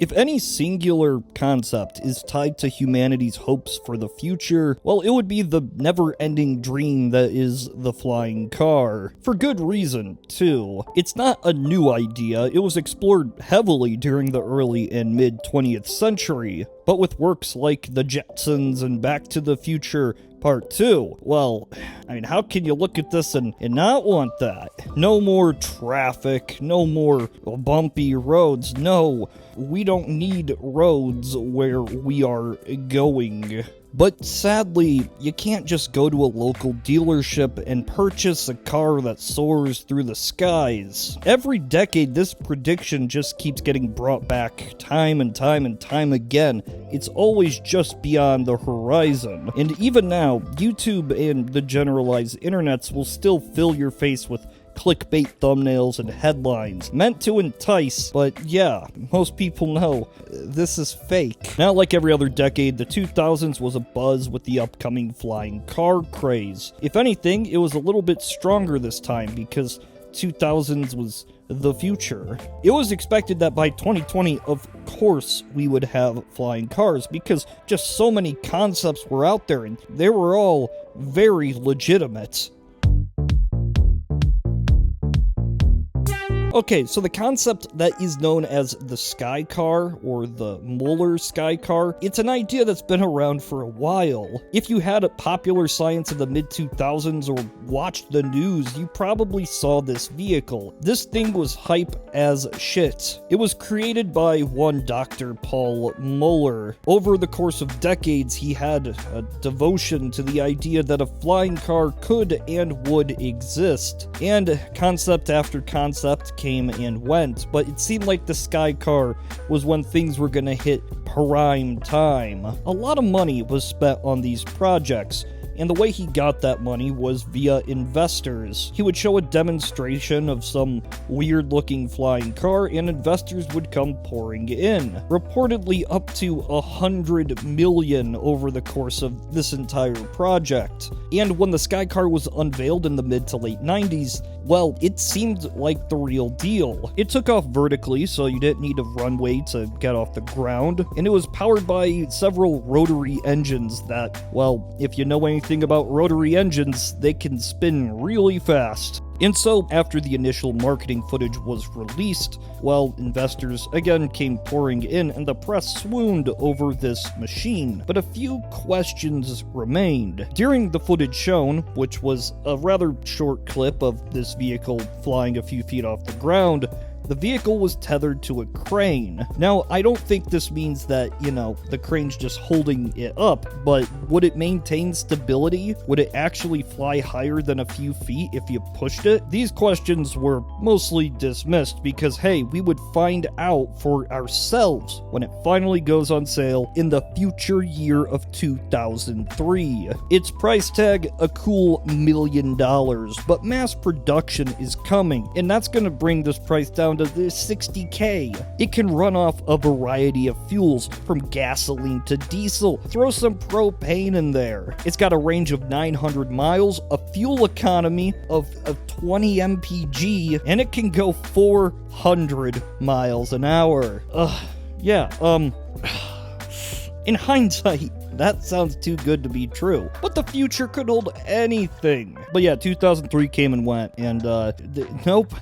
If any singular concept is tied to humanity's hopes for the future, well, it would be the never-ending dream that is the flying car. For good reason, too. It's not a new idea, it was explored heavily during the early and mid-20th century, but with works like The Jetsons and Back to the Future Part 2, well, I mean, how can you look at this and not want that? No more traffic, no more bumpy roads, no, we don't need roads where we are going. But sadly, you can't just go to a local dealership and purchase a car that soars through the skies. Every decade, this prediction just keeps getting brought back time and time and time again. It's always just beyond the horizon. And even now, YouTube and the generalized internets will still fill your face with clickbait thumbnails and headlines meant to entice, but yeah, most people know this is fake. Now, like every other decade, the 2000s was a buzz with the upcoming flying car craze. If anything, it was a little bit stronger this time because 2000s was the future. It was expected that by 2020, of course, we would have flying cars because just so many concepts were out there and they were all very legitimate. Okay, so the concept that is known as the Sky Car, or the Muller Sky Car, it's an idea that's been around for a while. If you had a popular science in the mid-2000s or watched the news, you probably saw this vehicle. This thing was hype as shit. It was created by one Dr. Paul Muller. Over the course of decades, he had a devotion to the idea that a flying car could and would exist. And concept after concept came and went, but it seemed like the Sky Car was when things were gonna hit prime time. A lot of money was spent on these projects, and the way he got that money was via investors. He would show a demonstration of some weird-looking flying car, and investors would come pouring in. Reportedly up to 100 million over the course of this entire project. And when the Sky Car was unveiled in the mid to late 90s, well, it seemed like the real deal. It took off vertically, so you didn't need a runway to get off the ground, and it was powered by several rotary engines that, well, if you know anything about rotary engines, they can spin really fast. And so, after the initial marketing footage was released, well, investors again came pouring in and the press swooned over this machine. But a few questions remained. During the footage shown, which was a rather short clip of this vehicle flying a few feet off the ground, the vehicle was tethered to a crane. Now, I don't think this means that, the crane's just holding it up, but would it maintain stability? Would it actually fly higher than a few feet if you pushed it? These questions were mostly dismissed because, hey, we would find out for ourselves when it finally goes on sale in the future year of 2003. Its price tag, a cool $1 million, but mass production is coming, and that's gonna bring this price down to the $60K. It can run off a variety of fuels, from gasoline to diesel. Throw some propane in there. It's got a range of 900 miles, a fuel economy of 20 mpg, and it can go 400 miles an hour. In hindsight, that sounds too good to be true. But the future could hold anything. But yeah, 2003 came and went, and nope.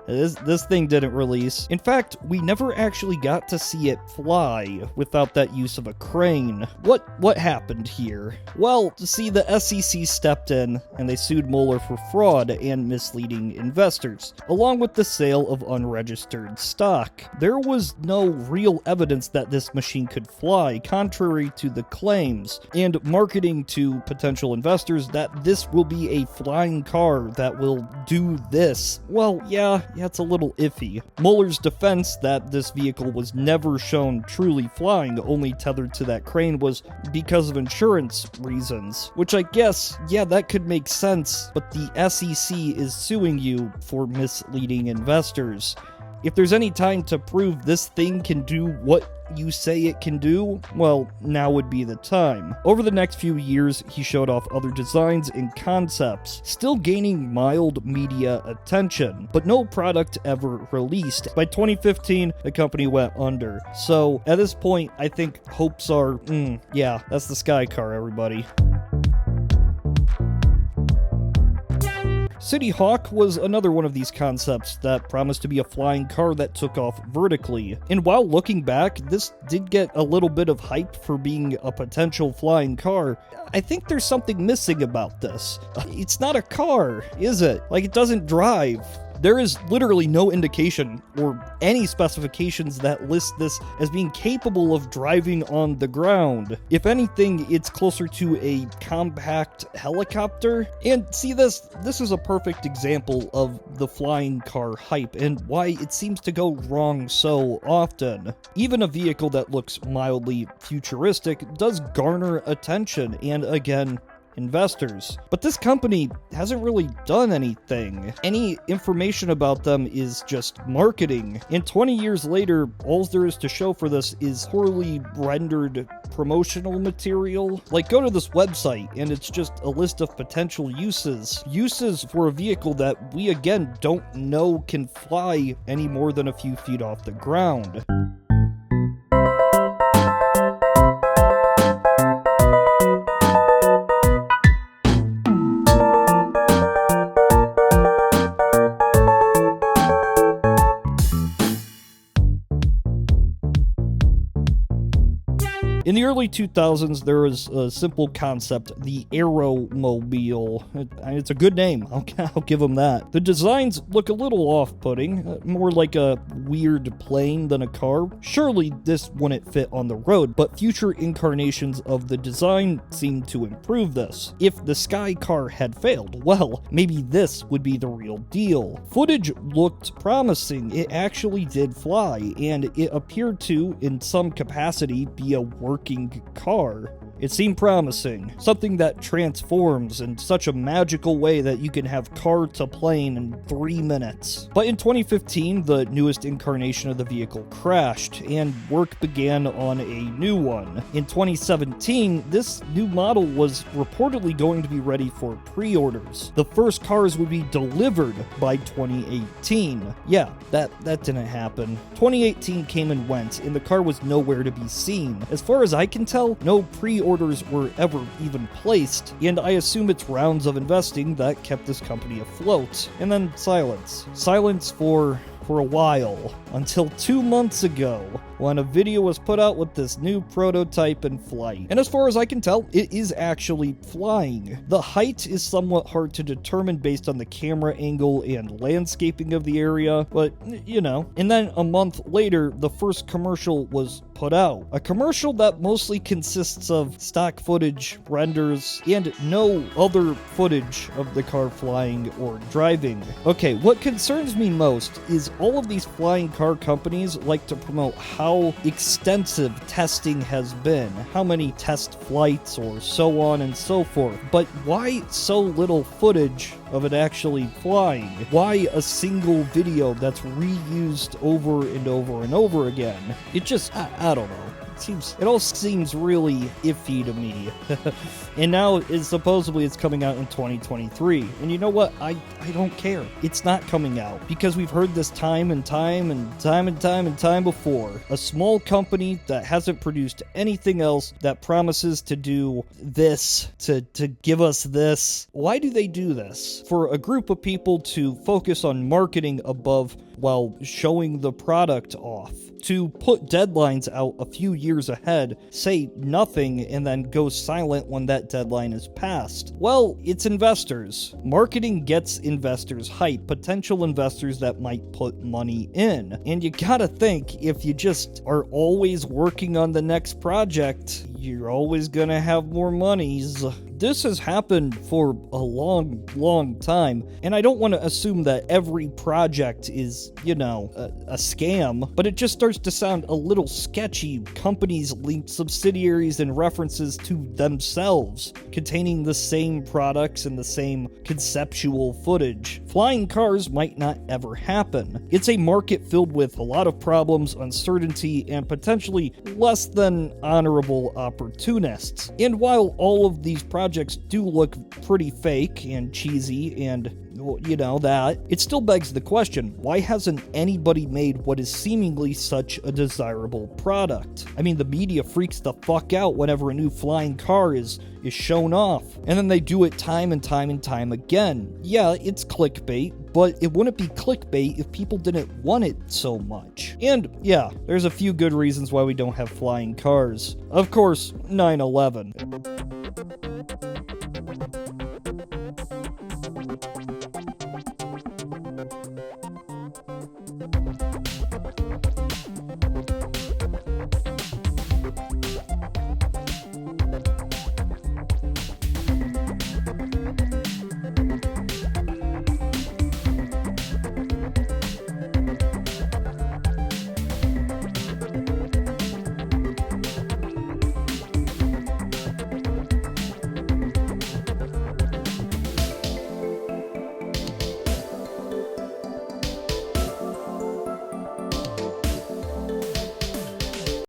This thing didn't release. In fact, we never actually got to see it fly without that use of a crane. What happened here? Well, see, the SEC stepped in and they sued Muller for fraud and misleading investors, along with the sale of unregistered stock. There was no real evidence that this machine could fly, contrary to the claims, and marketing to potential investors that this will be a flying car that will do this. Well, yeah, it's a little iffy. Muller's defense that this vehicle was never shown truly flying, only tethered to that crane, was because of insurance reasons. Which I guess, yeah, that could make sense, but the SEC is suing you for misleading investors. If there's any time to prove this thing can do what you say it can do, well, now would be the time. Over the next few years, he showed off other designs and concepts, still gaining mild media attention, but no product ever released. By 2015, the company went under. So at this point, I think hopes are, yeah, that's the Sky Car, everybody. City Hawk was another one of these concepts that promised to be a flying car that took off vertically. And while looking back, this did get a little bit of hype for being a potential flying car. I think there's something missing about this. It's not a car, is it? Like, it doesn't drive. There is literally no indication or any specifications that list this as being capable of driving on the ground. If anything, it's closer to a compact helicopter. And see, this is a perfect example of the flying car hype and why it seems to go wrong so often. Even a vehicle that looks mildly futuristic does garner attention and, again, investors. But this company hasn't really done anything. Any information about them is just marketing. And 20 years later, all there is to show for this is poorly rendered promotional material. Like, go to this website and it's just a list of potential uses. Uses for a vehicle that we, again, don't know can fly any more than a few feet off the ground. In the early 2000s, there was a simple concept, the AeroMobil. It's a good name, I'll give them that. The designs look a little off-putting, more like a weird plane than a car. Surely this wouldn't fit on the road, but future incarnations of the design seem to improve this. If the Sky Car had failed, well, maybe this would be the real deal. Footage looked promising. It actually did fly, and it appeared to, in some capacity, be a working car. It seemed promising, something that transforms in such a magical way that you can have car to plane in 3 minutes. But in 2015, the newest incarnation of the vehicle crashed, and work began on a new one. In 2017, this new model was reportedly going to be ready for pre-orders. The first cars would be delivered by 2018. Yeah, that didn't happen. 2018 came and went, and the car was nowhere to be seen. As far as I can tell, no pre-orders were ever even placed, and I assume it's rounds of investing that kept this company afloat. And then silence. Silence for a while, until 2 months ago, when a video was put out with this new prototype in flight. And as far as I can tell, it is actually flying. The height is somewhat hard to determine based on the camera angle and landscaping of the area, but, you know. And then a month later, the first commercial was put out. A commercial that mostly consists of stock footage, renders, and no other footage of the car flying or driving. Okay, what concerns me most is all of these flying car companies like to promote how extensive testing has been, how many test flights or so on and so forth. But why so little footage of it actually flying? Why a single video that's reused over and over and over again? It just, I don't know. It all seems really iffy to me. And now supposedly it's coming out in 2023. And you know what? I don't care. It's not coming out because we've heard this time and time before. A small company that hasn't produced anything else that promises to do this, to give us this. Why do they do this? For a group of people to focus on marketing above while showing the product off. To put deadlines out a few years ahead, say nothing, and then go silent when that deadline is passed. Well, it's investors. Marketing gets investors hype, potential investors that might put money in. And you gotta think, if you just are always working on the next project, you're always gonna have more monies. this has happened for a long time, and I don't want to assume that every project is, a scam, but it just starts to sound a little sketchy. Companies link subsidiaries and references to themselves, containing the same products and the same conceptual footage. Flying cars might not ever happen. It's a market filled with a lot of problems, uncertainty, and potentially less than honorable opportunists. And while all of these projects do look pretty fake and cheesy and that, it still begs the question, why hasn't anybody made what is seemingly such a desirable product? I mean, the media freaks the fuck out whenever a new flying car is shown off, and then they do it time and time again. Yeah, it's clickbait, but it wouldn't be clickbait if people didn't want it so much. And yeah, there's a few good reasons why we don't have flying cars. Of course, 9/11.